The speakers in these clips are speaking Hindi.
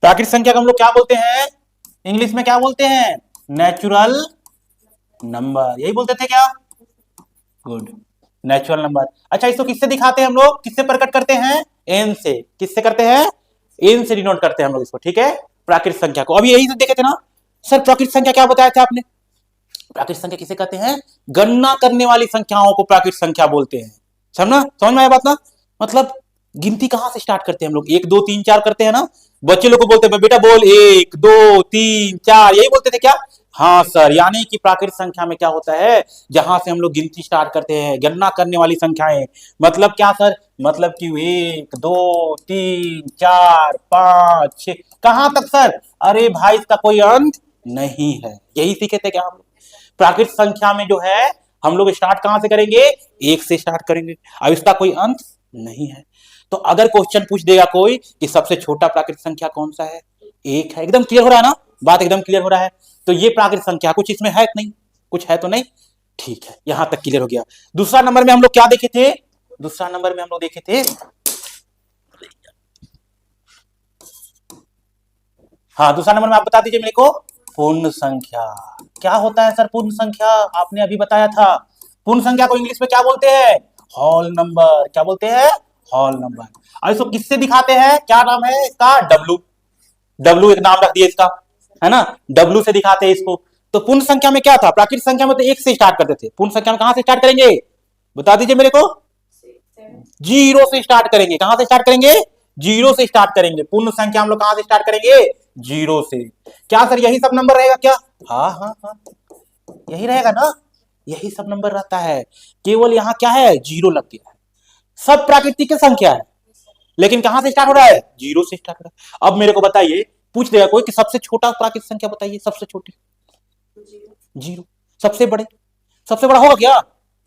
प्राकृतिक संख्या को हम लोग क्या बोलते हैं, इंग्लिश में क्या बोलते हैं, नेचुरल नंबर, यही बोलते थे क्या, गुड, नेचुरल नंबर। अच्छा, इसको किससे दिखाते हैं हम लोग, किससे प्रकट करते हैं, एन से, किससे करते हैं, एन से डिनोट करते हैं हम लोग इसको, ठीक है, प्राकृतिक संख्या को। अभी यही से देखे थे ना सर, प्राकृतिक संख्या क्या बताया था आपने, प्राकृतिक संख्या किसे कहते हैं, गणना करने वाली संख्याओं को प्राकृतिक संख्या बोलते हैं, समझना, समझ में आया बात ना, मतलब गिनती कहां से स्टार्ट करते हैं हम लोग, 1 2 3 4 करते हैं ना, बच्चे लोग को बोलते हैं बेटा बोल 1 2 3 4, यही बोलते थे क्या, हाँ सर, यानी कि प्राकृतिक संख्या में क्या होता है, जहां से हम लोग गिनती स्टार्ट करते हैं, गणना करने वाली संख्याएं, मतलब क्या सर, मतलब कि 1 2 3 4 5 6, कहां तक सर, अरे भाई इसका कोई अंत नहीं है, यही सीखे थे क्या हम लोग, प्राकृतिक संख्या में जो है हम लोग स्टार्ट कहां से करेंगे, 1 से स्टार्ट करेंगे, अब इसका कोई अंत नहीं है। तो अगर क्वेश्चन पूछ देगा कोई कि सबसे छोटा प्राकृतिक संख्या कौन सा है, 1 है, एकदम क्लियर हो रहा है ना, बात एकदम क्लियर हो रहा है, तो ये प्राकृतिक संख्या, कुछ इसमें है नहीं, कुछ है तो नहीं, ठीक है, यहां तक क्लियर हो गया। दूसरा नंबर में हम लोग क्या देखे थे, दूसरा नंबर में हम लोग देखे थे, हाँ दूसरा नंबर में आप बता दीजिए मेरे को, पूर्ण संख्या, क्या होता है सर पूर्ण संख्या, आपने अभी बताया था, पूर्ण संख्या को इंग्लिश में क्या बोलते हैं, होल नंबर, क्या बोलते हैं, होल नंबर। और इसको किससे दिखाते हैं, क्या नाम है इसका, डब्लू, डब्लू एक नाम रख दिया इसका, है ना, डब्लू से दिखाते हैं इसको। तो पूर्ण संख्या में क्या था, प्राकृतिक संख्या में तो 1 से स्टार्ट करते थे, पूर्ण संख्या में कहां से स्टार्ट करेंगे, बता दीजिए मेरे को, 0 से स्टार्ट करेंगे, कहां से स्टार्ट करेंगे, 0 से स्टार्ट करेंगे, पूर्ण संख्या हम लोग कहां से स्टार्ट करेंगे, 0 से। क्या सर यही सब नंबर रहेगा क्या, हाँ हाँ हाँ, यही रहेगा ना, यही सब नंबर रहता है, केवल यहां क्या है, 0 लग गया है, सब प्राकृतिक संख्या है, लेकिन कहां से स्टार्ट हो रहा है, 0 से स्टार्ट हो रहा है। अब मेरे को बताइए, पूछ देगा कोई कि सबसे छोटा प्राकृतिक संख्या बताइए, सबसे छोटी, 0, सबसे बड़े, सबसे बड़ा होगा क्या,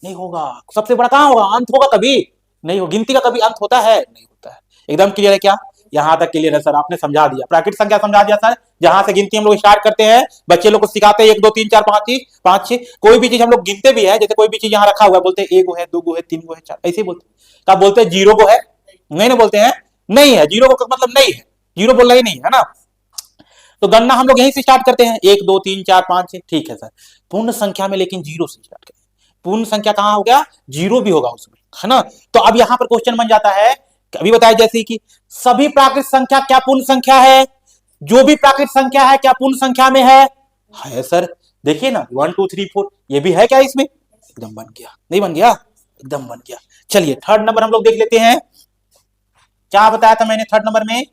नहीं होगा, सबसे बड़ा कहां होगा, अंत होगा कभी, नहीं हो, गिनती का कभी अंत होता है, नहीं होता है, एकदम क्लियर है क्या, यहां तक क्लियर है सर, आपने समझा दिया, प्राकृतिक संख्या समझा दिया सर, जहां से गिनती हम लोग स्टार्ट करते हैं, बच्चे लोग को सिखाते हैं 1 2 3 4 5 6, कोई भी चीज हम लोग गिनते भी है, जैसे कोई भी चीज यहाँ रखा हुआ है, बोलते हैं 1 गो है, 2 गो है, 3 गो है, 4, ऐसे बोलते हैं, कब बोलते हैं 0 गो है, नहीं ना बोलते हैं, नहीं है, 0 को मतलब नहीं है, 0 बोलना ही नहीं है ना, तो गणना हम लोग यहीं से स्टार्ट करते हैं, 1 2 3 4 5 6, ठीक है सर, पूर्ण संख्या में लेकिन 0 से स्टार्ट करें, पूर्ण संख्या कहां हो गया, 0 भी होगा उसमें, है ना। तो अब यहां पर क्वेश्चन बन जाता है, अभी बताया जैसे कि सभी प्राकृतिक संख्या क्या पूर्ण संख्या है, जो भी प्राकृतिक संख्या है क्या पूर्ण संख्या में है सर, देखिए ना 1 2 3 4, ये भी है क्या इसमें, एकदम बन गया, नहीं बन गया, एकदम बन गया। चलिए थर्ड नंबर हम लोग देख लेते हैं, क्या बताया था मैंने थर्ड नंबर में,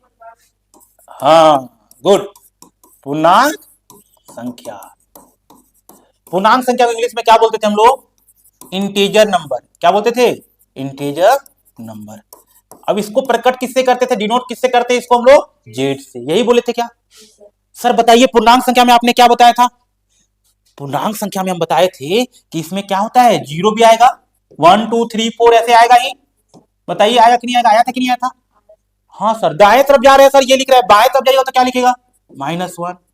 हाँ गुड, पूर्णांक संख्या, पूर्णांक संख्या को इंग्लिश में क्या बोलते थे हम लोग, इंटीजर नंबर, क्या बोलते थे, इंटीजर नंबर। अब इसको प्रकट किससे करते थे, डिनोट किससे करते हैं इसको हम लोग, जेड से, यही बोले थे क्या सर, बताइए पूर्णांक संख्या में आपने क्या बताया था, पूर्णांक संख्या में हम बताए थे कि इसमें क्या होता है, 0 भी आएगा, 1 2 3 4 ऐसे आएगा ही, बताइए आया कि नहीं आएगा, आया था कि नहीं आया था, हाँ सर, दाएं तरफ जा रहे हैं सर, ये लिख रहा है, बाएं तरफ जाइएगा तो क्या लिखेगा, -1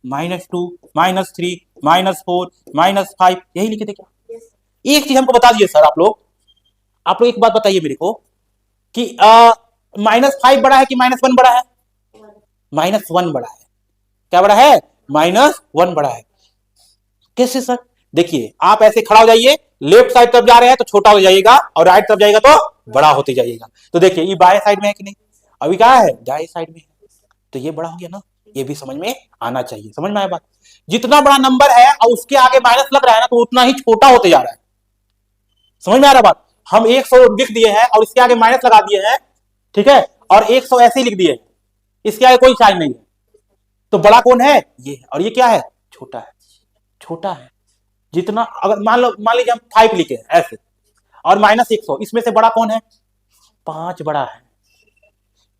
-2 -3 -4 -5, यही लिखे थे क्या, एक चीज हमको बता दिए सर आप लोग एक बात बताइए मेरे को कि -5 बड़ा है कि -1 बड़ा है, -1 बड़ा है, क्या बड़ा है, -1 बड़ा है, कैसे सर, देखिए आप ऐसे खड़ा हो जाइए, लेफ्ट साइड तरफ जा रहे हैं तो छोटा हो जाइएगा, और राइट तरफ जाएगा तो बड़ा होते जाइएगा, तो देखिए ये बाएं साइड में है कि नहीं, अभी क्या है, दाएं साइड में है, तो ये बड़ा हो गया ना, ये भी समझ में आना चाहिए, समझ में आया बात, जितना बड़ा नंबर है और उसके आगे माइनस लग रहा है ना, तो उतना ही छोटा होते जा रहा है, समझ में आ रहा बात, हम 100 लिख दिए हैं और इसके आगे माइनस लगा दिए हैं, ठीक है, और 100 ऐसे ही लिख दिए, इसके आगे कोई साइन नहीं है, तो बड़ा कौन है, ये, और ये क्या है, छोटा है, छोटा है, जितना अगर मान लीजिए हम 5 लिखे ऐसे, और -100, इसमें से बड़ा कौन है, 5 बड़ा है,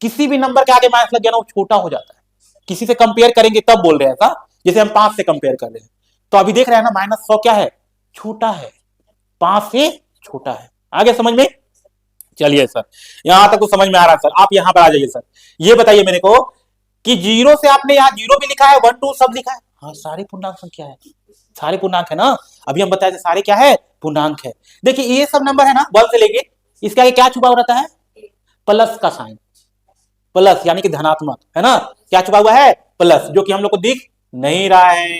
किसी भी नंबर के आगे माइनस लग गया ना वो छोटा हो जाता है, किसी से कंपेयर करेंगे तब बोल रहे हैं ऐसा, जैसे हम 5 से कंपेयर कर रहे हैं, तो अभी देख रहे हैं ना -100 क्या है, छोटा है, 5 से छोटा है, आगे समझ में, चलिए सर यहां तक तो समझ में आ रहा है सर, आप यहां पर आ जाइए सर, ये बताइए मेरे को कि 0 से आपने यहाँ 0 भी लिखा है, 1 2 सब लिखा है, हाँ सारे पूर्णांक संख्या है, सारे पूर्णांक है ना, अभी हम बताए थे सारे क्या है, पूर्णांक है, देखिए ये सब नंबर है ना 1 से लेके इसके आगे क्या छुपा रहता है, प्लस का साइन, प्लस यानी कि धनात्मक, है ना। क्या छुपा हुआ है? प्लस, जो कि हम लोग को दिख नहीं रहा है।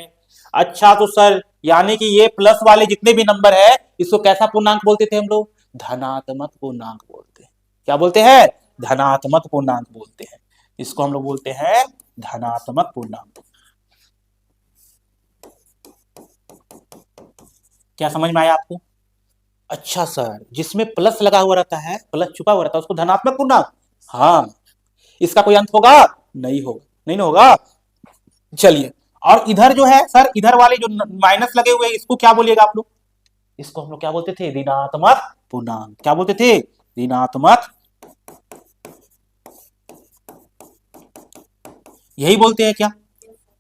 अच्छा तो सर यानी कि ये प्लस वाले जितने भी नंबर है इसको कैसा पूर्णांक बोलते थे हम लोग? धनात्मक पूर्णांक बोलते हैं। क्या बोलते हैं? धनात्मक पूर्णांक बोलते हैं। इसको हम लोग बोलते हैं धनात्मक पूर्णांक। क्या समझ में आया आपको? अच्छा सर, जिसमें प्लस लगा हुआ रहता है, प्लस छुपा हुआ रहता है, उसको धनात्मक पूर्णांक। हाँ, इसका कोई अंत होगा? नहीं होगा, नहीं ना होगा। चलिए, और इधर जो है सर, इधर वाले जो माइनस लगे हुए हैं इसको क्या बोलिएगा आप लोग? इसको हम लोग क्या बोलते थे? ऋणात्मक पूर्णांक। क्या बोलते थे? ऋणात्मक, यही बोलते हैं क्या?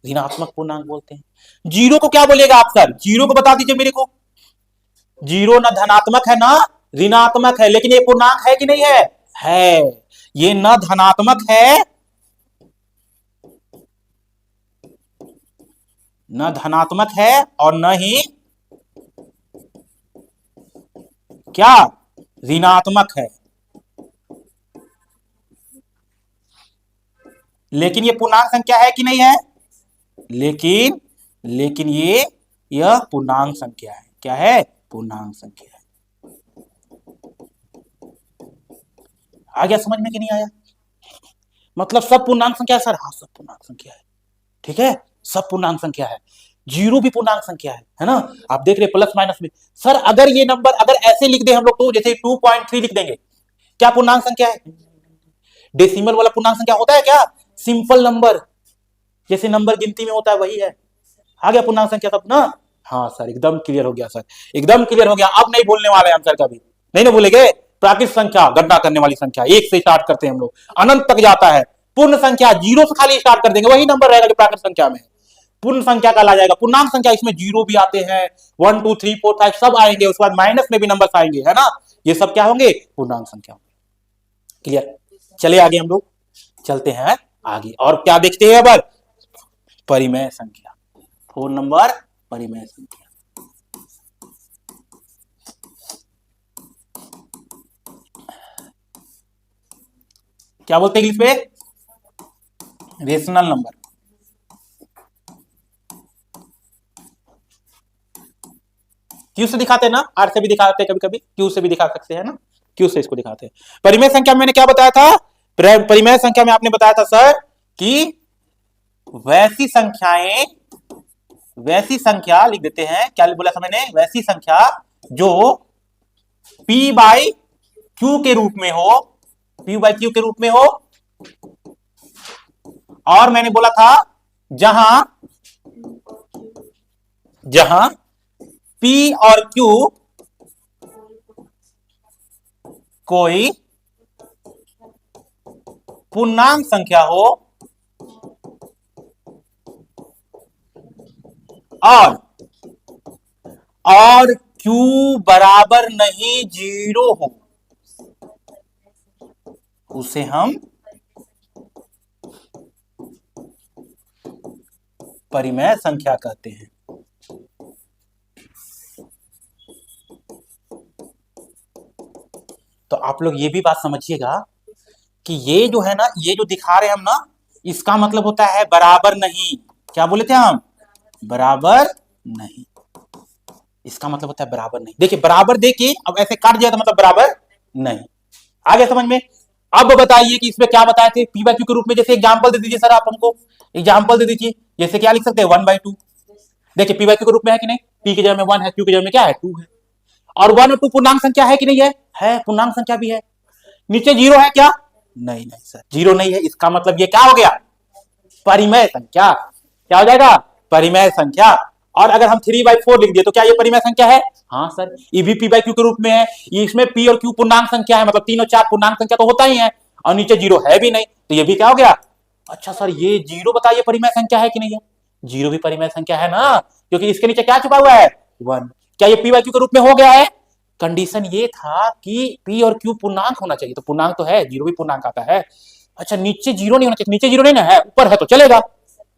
ऋणात्मक पूर्णांक बोलते हैं। जीरो को क्या बोलेगा आप सर? जीरो को बता दीजिए मेरे को। जीरो ना धनात्मक है ना ऋणात्मक है, लेकिन ये पूर्णांक है कि नहीं है? है। ये न धनात्मक है, न धनात्मक है और न ही क्या ऋणात्मक है, लेकिन ये पूर्णांक संख्या है कि नहीं है? लेकिन यह पूर्णांक संख्या है। क्या है? पूर्णांक संख्या है। आ गया समझ में कि नहीं आया? मतलब सब पूर्णांक संख्या है सर? हाँ, सब पूर्णांक संख्या है। ठीक है, सब पूर्णांक संख्या है। जीरो भी पूर्णांक संख्या है ना। आप देख रहे प्लस माइनस में। सर अगर ये नंबर अगर ऐसे लिख दे हम लोग, तो जैसे 2.3 लिख देंगे, क्या पूर्णांक संख्या है? डेसिमल वाला पूर्णांक संख्या होता है क्या? सिंपल नंबर, जैसे नंबर गिनती में होता है वही है। आ गया पूर्णांक संख्या सब ना। हाँ सर, एकदम क्लियर हो गया सर, एकदम क्लियर हो गया। अब नहीं भूलने वाले हम सर कभी, नहीं ना भूलेंगे। प्राकृत संख्या, गणना करने वाली संख्या, एक से स्टार्ट करते हैं हम लोग, अनंत तक जाता है। पूर्ण संख्या जीरो से खाली स्टार्ट कर देंगे, वही नंबर रहेगा जो प्राकृत संख्या में। पूर्ण संख्या का ला जाएगा। पूर्णांक संख्या इसमें जीरो भी आते हैं, 1 2 3 4 5 सब आएंगे, उसके बाद माइनस में भी नंबर आएंगे, है ना। ये सब क्या होंगे? पूर्णांक संख्या होंगे। क्लियर? चले आगे हम लोग चलते हैं आगे, और क्या देखते हैं अब? परिमेय संख्या। 4 नंबर परिमेय संख्या। क्या बोलते हैं इंग्लिश में? Rational number. क्यू से दिखाते हैं ना, आर से भी दिखाते हैं, कभी कभी क्यू से भी दिखा सकते हैं ना। क्यू से इसको दिखाते हैं। परिमेय संख्या में मैंने क्या बताया था? परिमेय संख्या में आपने बताया था सर कि वैसी संख्या लिख देते हैं। क्या बोला था मैंने? वैसी संख्या जो P बाई Q के रूप में हो, P बाई Q के रूप में हो। और मैंने बोला था जहां P और Q कोई पूर्णांक संख्या हो और Q बराबर नहीं जीरो हो, उसे हम परिमेय संख्या कहते हैं। तो आप लोग ये भी बात समझिएगा कि ये जो है ना, ये जो दिखा रहे हैं हम ना, इसका मतलब होता है बराबर नहीं। क्या बोले थे हम? बराबर नहीं। इसका मतलब होता है बराबर नहीं। देखिए बराबर देखिए, अब ऐसे काट दिया तो मतलब बराबर नहीं। आ गया समझ में? अब बताइए कि इसमें क्या बताए थे P बाई Q के रूप में। जैसे एग्जांपल दे दीजिए सर, आप हमको एग्जांपल दे दीजिए। जैसे क्या लिख सकते हैं? 1/2। देखिए P बाई Q के रूप में है कि नहीं? P की जगह में 1 है, Q की जगह में क्या है? 2 है। और 1 और 2 पूर्णांक संख्या है कि नहीं है? है, पूर्णांक संख्या भी है। नीचे जीरो है क्या? नहीं नहीं सर, जीरो नहीं है। इसका मतलब ये क्या हो गया? परिमेय संख्या। क्या हो जाएगा? परिमेय संख्या। और अगर हम 3/4 लिख दिए तो क्या ये परिमेय संख्या है? हाँ सर, ये भी P बाई Q के रूप में है। ये इसमें P और Q पूर्णांक संख्या है, मतलब 3 और 4 पूर्णांक संख्या तो होता ही है, और नीचे जीरो है भी नहीं, तो ये भी क्या हो गया? अच्छा सर, ये जीरो बताइए परिमेय संख्या है कि नहीं है? जीरो भी परिमेय संख्या है ना, क्योंकि इसके नीचे क्या छुपा हुआ है? 1। क्या ये P बाई Q के रूप में हो गया है? कंडीशन ये था कि P और Q पूर्णांक होना चाहिए, तो पूर्णांक तो है, जीरो भी पूर्णांक आता है। अच्छा, नीचे जीरो नहीं होना चाहिए। नीचे जीरो नहीं ना है, ऊपर है तो चलेगा,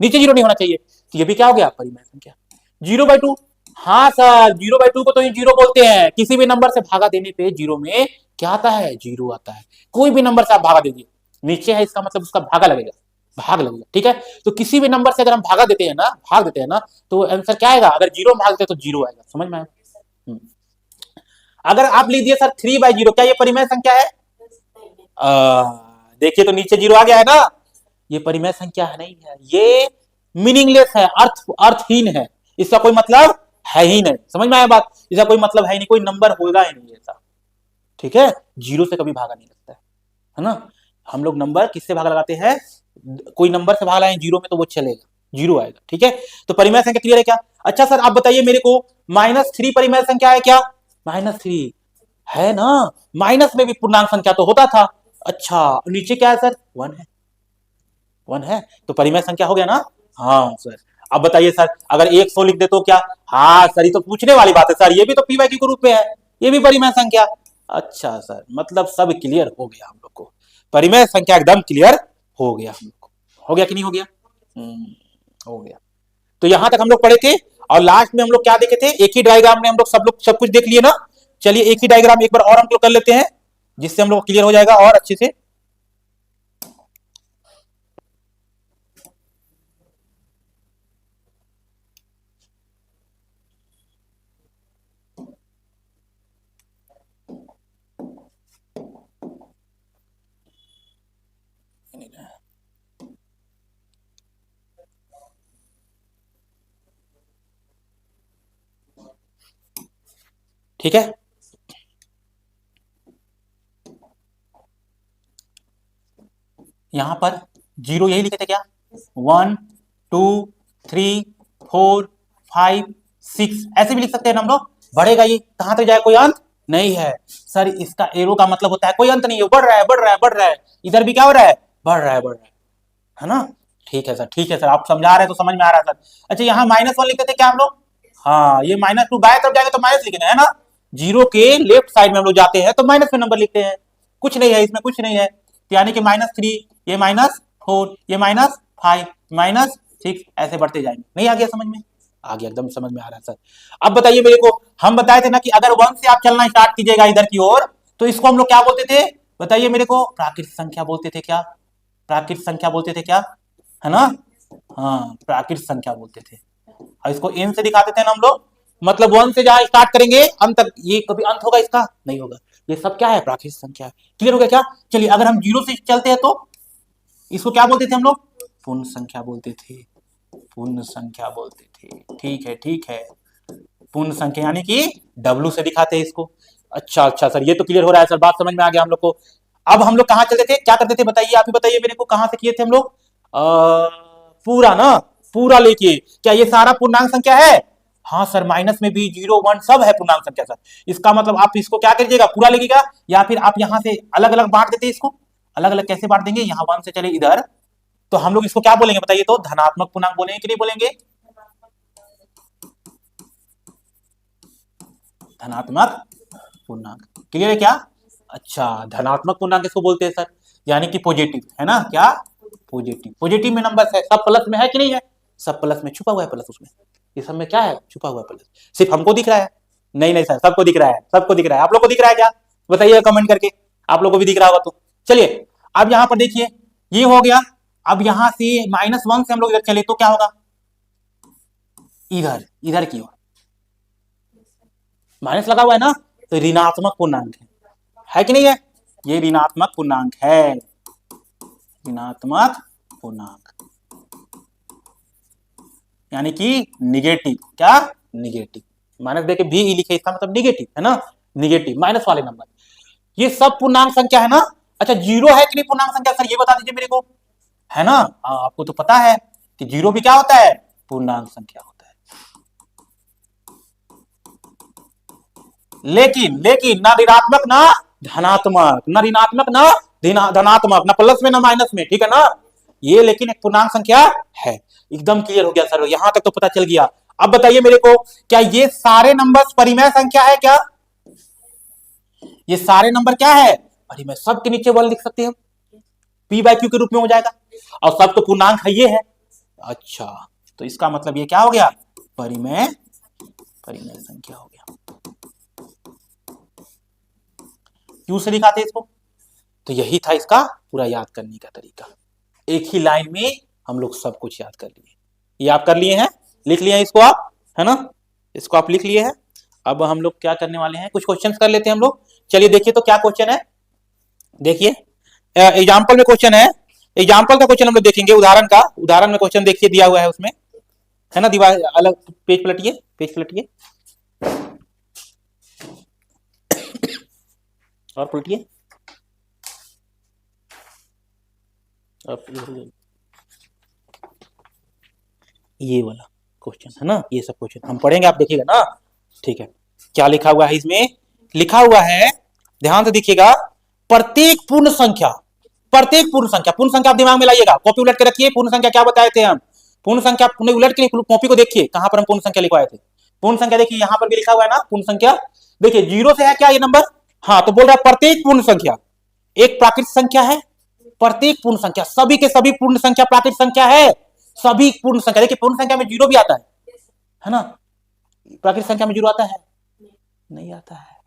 नीचे जीरो नहीं होना चाहिए। तो ये भी क्या हो गया? परिमेय संख्या। 0/2। हाँ सर, 0/2 को तो ये जीरो बोलते हैं। किसी भी नंबर से भागा देने पे जीरो में क्या आता है? जीरो आता है। कोई भी नंबर से आप भागा दीजिए, नीचे है इसका मतलब उसका भागा लगेगा, भाग लगेगा, ठीक है। तो किसी भी नंबर से अगर हम भागा देते हैं ना, भाग देते हैं ना, तो आंसर क्या आएगा? अगर जीरो भाग देते तो जीरो आएगा, समझ में आया? अगर आप लिख दिए सर 3/0, क्या ये परिमेय संख्या है? देखिए तो नीचे जीरो आ गया है ना, ये परिमेय संख्या है नहीं है, ये मीनिंगलेस है, अर्थहीन है, इसका कोई मतलब है ही नहीं, समझ में आया बात? इसका कोई मतलब है ही नहीं, कोई नंबर होगा ही नहीं ऐसा, ठीक है। जीरो से कभी भागा नहीं लगता है ना। हम लोग नंबर किससे भागा लगाते हैं? कोई नंबर से भागा लगाए जीरो में तो वो चलेगा, जीरो आएगा, ठीक है। तो परिमेय संख्या क्लियर है क्या? अच्छा सर आप बताइए मेरे को, -3 परिमेय संख्या है क्या? -3 है ना, माइनस में भी पूर्णांक संख्या तो होता था। अच्छा नीचे क्या है सर? 1 है, 1 है, तो परिमेय संख्या हो गया ना। हाँ सर। अब बताइए सर अगर 100 लिख दे तो क्या? हाँ सर ये तो पूछने वाली बात है सर, ये भी तो पी बाई क्यू के रूप में है, ये भी परिमेय संख्या। अच्छा सर मतलब सब क्लियर हो गया हम लोग को, परिमेय संख्या एकदम क्लियर हो गया हम लोग को, हो गया कि नहीं हो गया? हो गया। तो यहां तक हम लोग पढ़े थे, और लास्ट में हम लोग क्या देखे थे? एक ही डायग्राम में हम लोग सब कुछ देख लिए ना। चलिए एक ही डायग्राम एक बार और हम लोग कर लेते हैं, जिससे हम लोग क्लियर हो जाएगा और अच्छे से। ठीक है, यहां पर जीरो यही लिखे थे क्या? 1 2 3 4 5 6 ऐसे भी लिख सकते हैं ना हम लोग। बढ़ेगा ये, कहां तक जाए? कोई अंत नहीं है सर, इसका एरो का मतलब होता है कोई अंत नहीं है, बढ़ रहा है बढ़ रहा है बढ़ रहा है। इधर भी क्या हो रहा है? बढ़ रहा है बढ़ रहा है ना। ठीक है सर, ठीक है सर, आप समझा रहे हैं तो समझ में आ रहा है सर। अच्छा यहाँ -1 लिखते थे क्या हम लोग? हाँ ये -2 बाएं तरफ जाएंगे तो माइनस लिखना है ना, जीरो के लेफ्ट साइड में हम लोग जाते हैं तो माइनस में नंबर लिखते हैं, कुछ नहीं है इसमें, कुछ नहीं है। यानी कि -3, ये -4, ये -5, -6 ऐसे बढ़ते जाएंगे। नहीं आ गया समझ में? आ गया, एकदम समझ में आ रहा है सर। अब बताइए मेरे को, हम बताए थे ना कि अगर 1 से आप चलना स्टार्ट कीजिएगा इधर की ओर, तो इसको हम लोग क्या बोलते थे? बताइए मेरे को, प्राकृत संख्या बोलते थे क्या? प्राकृत संख्या बोलते थे क्या? है ना, हाँ प्राकृत संख्या बोलते थे। और इसको n से दिखाते थे ना हम लोग, मतलब 1 से जहां स्टार्ट करेंगे अंत तक, ये कभी अंत होगा इसका? नहीं होगा। ये सब क्या है? प्राकृत संख्या है। क्लियर हो गया क्या? चलिए अगर हम जीरो से चलते हैं तो इसको क्या बोलते थे हम लोग? पूर्ण संख्या बोलते थे, पूर्ण संख्या बोलते थे, ठीक है ठीक है। पूर्ण संख्या यानी कि W से दिखाते हैं इसको। अच्छा अच्छा सर, ये तो क्लियर हो रहा है सर, बात समझ में आ गया हम लोग को। अब हम लोग कहाँ चलते थे, क्या करते थे बताइए, आप ही बताइए मेरे को, कहां से किए थे हम लोग? पूरा ना, पूरा लेके, क्या ये सारा पूर्णांक संख्या है? हाँ सर, माइनस में भी, 0 1 सब है पूर्णांक संख्या सर। इसका मतलब आप इसको क्या करिएगा, पूरा लिखिएगा, या फिर आप यहां से अलग अलग बांट देते इसको। अलग अलग कैसे बांट देंगे? यहाँ 1 से चले इधर, तो हम लोग इसको क्या बोलेंगे बताइए? तो धनात्मक पूर्णांक बोलेंगे कि नहीं बोलेंगे? धनात्मक पूर्णांक, क्लियर है क्या? अच्छा धनात्मक पूर्णांक किसको बोलते हैं सर? यानी कि पॉजिटिव, है ना, क्या? पॉजिटिव, पॉजिटिव में नंबर है, सब प्लस में है कि नहीं है? सब प्लस में, छुपा हुआ है प्लस उसमें, ये सब में क्या है? छुपा हुआ प्लस, सिर्फ हमको दिख रहा है? नहीं नहीं सर, सबको दिख रहा है, सबको दिख रहा है। आप लोग को दिख रहा है क्या? बताइए कमेंट करके, आप लोग को भी दिख रहा होगा तो। चलिए अब यहाँ पर देखिए, ये हो गया। अब यहाँ से -1 से हम लोग इधर चले तो क्या होगा? इधर, इधर की ओर माइनस लगा हुआ है ना, तो ऋणात्मक पूर्णांक है कि नहीं है? ये ऋणात्मक पूर्णांक है, ऋणात्मक पूर्णांक यानी कि निगेटिव, क्या? निगेटिव, माइनस देके भी लिखे, इसका मतलब निगेटिव है ना, निगेटिव माइनस वाले नंबर, ये सब पूर्णांक संख्या है ना। अच्छा जीरो है कि नहीं पूर्णांक संख्या सर, ये बता दीजिए मेरे को, है ना? आपको तो पता है कि जीरो भी क्या होता है? पूर्णांक संख्या होता है। लेकिन लेकिन ना ऋणात्मक ना धनात्मक, ना ऋणात्मक ना धनात्मक, ना प्लस में ना माइनस में, ठीक है ना, ये लेकिन एक पूर्णांक संख्या है। एकदम क्लियर हो गया सर, यहां तक तो पता चल गया। अब बताइए मेरे को, क्या ये सारे नंबर परिमेय संख्या है क्या? ये सारे नंबर क्या है? परिमेय, सब के नीचे 1 लिख सकते हैं, पी बाई क्यू के रूप में हो जाएगा, और सब तो पूर्णांक है, ये है। अच्छा तो इसका मतलब ये क्या हो गया? परिमेय, परिमेय संख्या हो गया। क्यू से दिखाते हैं इसको, तो यही था इसका पूरा याद करने का तरीका। एक ही लाइन में हम लोग सब कुछ याद कर लिए। ये आप कर लिए हैं, लिख लिए हैं इसको आप, है ना, इसको आप लिख लिए हैं। अब हम लोग क्या करने वाले हैं, कुछ क्वेश्चंस कर लेते हैं हम लोग। चलिए देखिए तो क्या क्वेश्चन है, देखिए एग्जाम्पल में क्वेश्चन है, एग्जाम्पल का क्वेश्चन हम लोग देखेंगे, उदाहरण का, उदाहरण में क्वेश्चन देखिए दिया हुआ है उसमें, है ना, दीवार अलग, पेज पलटिए, पेज पलटिए और पलटिए, ये वाला क्वेश्चन है ना, ये सब क्वेश्चन हम पढ़ेंगे, आप देखिएगा ना, ठीक है। क्या लिखा हुआ है इसमें, लिखा हुआ है, ध्यान से देखिएगा, प्रत्येक पूर्ण संख्या, प्रत्येक पूर्ण संख्या, पूर्ण संख्या आप दिमाग में लाइएगा, कॉपी उलट के रखिए, पूर्ण संख्या क्या बताए थे हम, पूर्ण संख्या उलट के कॉपी को देखिए कहां पर हम पूर्ण संख्या लिखवाए थे। पूर्ण संख्या देखिए यहां पर भी लिखा हुआ है ना पूर्ण संख्या, देखिए 0 से है क्या ये नंबर, हाँ, तो बोल रहा है प्रत्येक पूर्ण संख्या एक प्राकृतिक संख्या है, प्रत्येक पूर्ण संख्या, सभी के सभी पूर्ण संख्या प्राकृतिक संख्या है, सभी पूर्ण संख्या, देखिए पूर्ण संख्या में 0 भी आता है ना, प्राकृतिक संख्या में 0 आता है, नहीं आता है।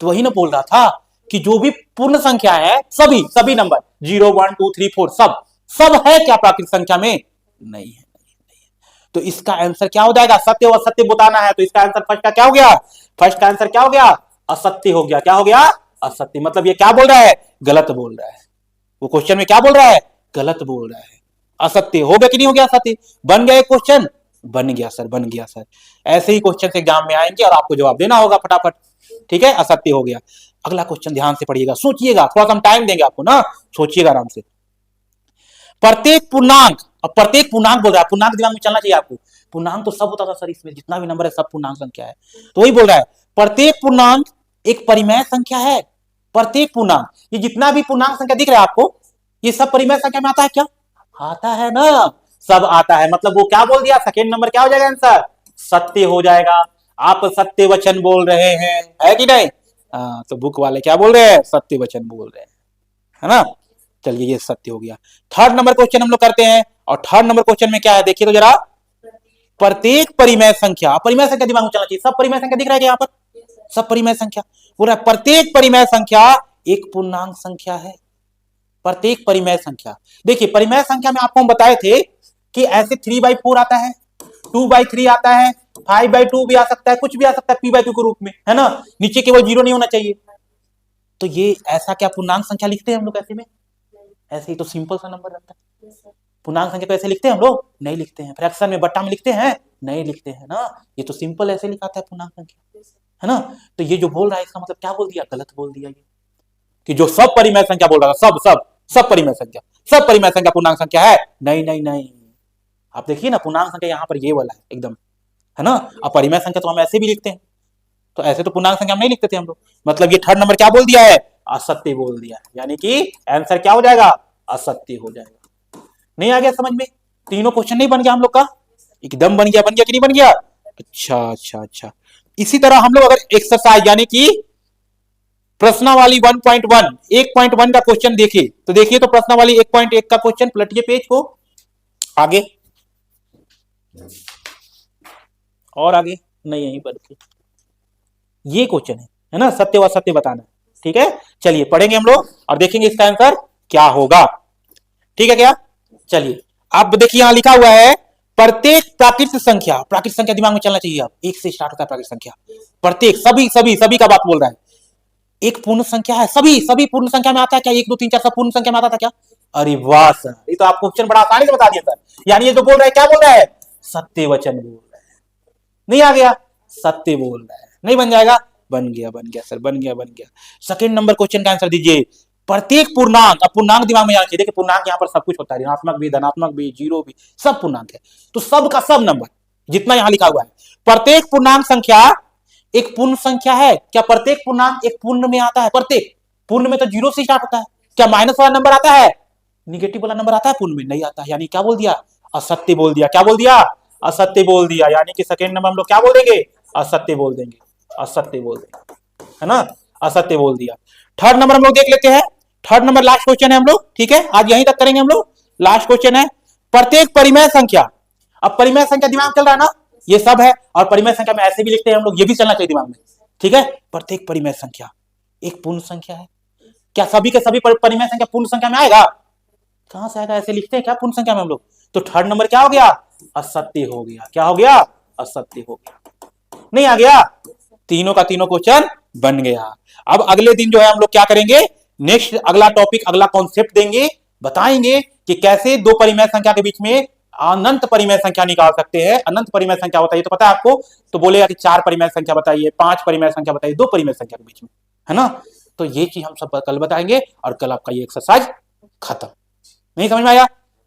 तो वही ना बोल रहा था कि जो भी पूर्ण संख्या है, सभी सभी नंबर 0 1 2 3 4 सब है क्या प्राकृतिक संख्या में, नहीं है, तो इसका आंसर क्या हो जाएगा, सत्य और असत्य बताना है, तो इसका आंसर फर्स्ट का क्या हो गया, फर्स्ट का आंसर क्या हो गया, असत्य हो गया, क्या हो गया, असत्य। मतलब ये क्या बोल रहा है, गलत बोल रहा है, वो क्वेश्चन में क्या बोल रहा है, गलत बोल रहा है, असत्य हो गया कि नहीं हो गया, असत्य बन गया, एक क्वेश्चन बन गया सर, बन गया सर। ऐसे ही क्वेश्चन एग्जाम में आएंगे और आपको जवाब देना होगा फटाफट, ठीक है, असत्य हो गया। अगला क्वेश्चन ध्यान से पढ़िएगा, सोचिएगा, थोड़ा सा हम टाइम देंगे आपको ना, सोचिएगा आराम से। प्रत्येक पूर्णांक, अब प्रत्येक पूर्णांक बोल रहा है, पूर्णांक दिमाग में चलना चाहिए आपको, पूर्णांक तो सब होता था सर, इसमें जितना भी नंबर है सब पूर्णांक संख्या है, तो वही बोल रहा है प्रत्येक पूर्णांक एक परिमेय संख्या है, प्रत्येक पूर्णांक, ये जितना भी पूर्णांक संख्या दिख रहा है आपको, ये सब परिमेय संख्या में आता है क्या, आता है ना, सब आता है। मतलब वो क्या बोल दिया, सेकेंड नंबर क्या हो जाएगा आंसर, सत्य हो जाएगा। आप सत्य वचन बोल रहे हैं, है कि नहीं, तो बुक वाले क्या बोल रहे हैं, सत्य वचन बोल रहे हैं, है ना। चलिए ये सत्य हो गया। थर्ड नंबर क्वेश्चन हम लोग करते हैं, और थर्ड नंबर क्वेश्चन में क्या है देखिए तो जरा, प्रत्येक परिमेय संख्या, परिमेय संख्या दिमाग में चलना चाहिए, सब परिमेय संख्या दिख रहा है यहाँ पर, सब परिमेय संख्या बोल रहा है, प्रत्येक परिमेय संख्या एक पूर्णांक संख्या है, प्रत्येक परिमेय संख्या। देखिए परिमेय संख्या में आपको हम बताए थे कि ऐसे 3/4 आता है, 2/3 आता है, 5/2 भी आ सकता है, कुछ भी आ सकता है p/2 के रूप में, है ना, नीचे केवल 0 नहीं होना चाहिए। तो ये ऐसा क्या पूर्णांक संख्या लिखते हैं हम लोग ऐसे में, ऐसे ही तो सिंपल सा नंबर रहता है। पूर्णांक संख्या को ऐसे लिखते हैं हम लोग, नहीं लिखते हैं। फ्रैक्शन में बट्टा में लिखते हैं, नहीं लिखते हैं ना, ये तो सिंपल ऐसे लिखाता है पूर्णांक संख्या, है ना। तो ये जो बोल रहा है इसका मतलब क्या बोल दिया, गलत बोल दिया, ये कि जो सब परिमेय संख्या बोल रहा था, सब परिमेय संख्या, सब परिमेय संख्या पूर्णांक संख्या है, नहीं नहीं नहीं। आप देखिए ना पूर्णांक संख्या यहाँ पर ये वाला है एकदम, है ना। अब परिमेय संख्या तो हम ऐसे भी लिखते हैं, तो ऐसे तो पूर्णांक संख्या हम नहीं लिखते थे हम लोग। मतलब ये थर्ड नंबर क्या बोल दिया है, असत्य बोल दिया है, यानी कि आंसर क्या हो जाएगा, असत्य हो जाएगा। नहीं आ गया समझ में, तीनों क्वेश्चन नहीं बन गया हम लोग का, एकदम बन गया, बन गया कि नहीं बन गया, अच्छा अच्छा अच्छा। इसी तरह हम लोग अगर एक्सरसाइज यानी कि प्रश्नावली 1.1 1.1 का क्वेश्चन देखिए तो देखिए, तो प्रश्नावली 1.1 का क्वेश्चन, पलटिए पेज को आगे, और आगे नहीं, यहीं पर ये क्वेश्चन है ना, सत्य व असत्य बताना, ठीक है। चलिए पढ़ेंगे हम लोग और देखेंगे इसका आंसर क्या होगा, ठीक है क्या। चलिए आप देखिए यहां लिखा हुआ है प्रत्येक प्राकृतिक संख्या, प्राकृतिक संख्या दिमाग में चलना चाहिए, आप एक से स्टार्ट होता है प्राकृतिक संख्या, प्रत्येक, सभी सभी सभी का बात बोल रहा है, एक पूर्ण संख्या है, सभी सभी पूर्ण संख्या में आता है क्या, 1 2 3 4 सब पूर्ण संख्या में आता था क्या, अरे वाह सर, ये तो आपको क्वेश्चन बड़ा आसानी से बता दिया सर। यानी ये जो बोल रहा है क्या बोल रहा है, सत्य वचन बोल रहा है, नहीं आ गया, सत्य बोल रहा है, नहीं बन जाएगा, बन गया सर, बन गया। सेकंड नंबर क्वेश्चन का आंसर दीजिए, प्रत्येक पूर्णांक, अब पूर्णांक दिमाग में आना चाहिए, देखिए पूर्णांक यहाँ पर सब कुछ होता है, ऋणात्मक भी, धनात्मक भी, जीरो भी, सब पूर्णांक है, तो सब का सब नंबर जितना यहां लिखा हुआ है, प्रत्येक पूर्णांक संख्या एक पूर्ण संख्या है क्या, प्रत्येक पूर्णांक एक पूर्ण में आता है, प्रत्येक पूर्ण में तो 0 से स्टार्ट होता है, क्या माइनस वाला नंबर आता है, निगेटिव वाला नंबर आता है पूर्ण में, नहीं आता है, यानी क्या बोल दिया, असत्य बोल दिया, क्या बोल दिया, असत्य बोल दिया, यानी कि सेकंड नंबर हम लोग क्या बोल देंगे, असत्य बोल देंगे, असत्य बोल देंगे, है ना, असत्य बोल दिया। थर्ड नंबर हम लोग देख लेते हैं, थर्ड नंबर लास्ट क्वेश्चन है हम लोग, ठीक है, आज यहीं तक करेंगे हम लोग, लास्ट क्वेश्चन है प्रत्येक परिमेय संख्या। अब परिमेय संख्या दिमाग चल रहा है ना, ये सब है, और परिमेय संख्या में ऐसे भी लिखते हैं हम लोग, ये भी चलना चाहिए दिमाग में, ठीक है। प्रत्येक परिमेय संख्या एक पूर्ण संख्या है, क्या सभी के सभी परिमेय संख्या पूर्ण संख्या में आएगा? कहां से आएगा? ऐसे लिखते हैं क्या पूर्ण संख्या में हम लोग? तो थर्ड नंबर क्या हो गया? असत्य हो गया। क्या हो गया? असत्य हो गया। नहीं आ गया? तीनों का तीनों क्वेश्चन बन गया। अब अगले दिन जो है हम लोग क्या करेंगे, नेक्स्ट अगला टॉपिक, अगला कॉन्सेप्ट देंगे, बताएंगे कि कैसे दो परिमेय संख्या के बीच में अनंत परिमेय संख्या निकाल सकते हैं। अनंत परिमेय संख्या बताइए तो पता है आपको, तो बोलेगा कि 4 परिमेय संख्या बताइए, 5 परिमेय संख्या बताइए, 2 परिमेय संख्या के बीच में, है ना। तो ये चीज हम सब कल बताएंगे और कल आपका ये एक्सरसाइज खत्म। नहीं समझ में आया?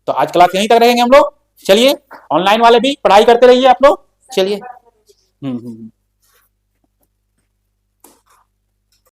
तो आज क्लास यहीं तक रहेंगे हम लोग। चलिए ऑनलाइन वाले भी पढ़ाई करते रहिए आप लोग। चलिए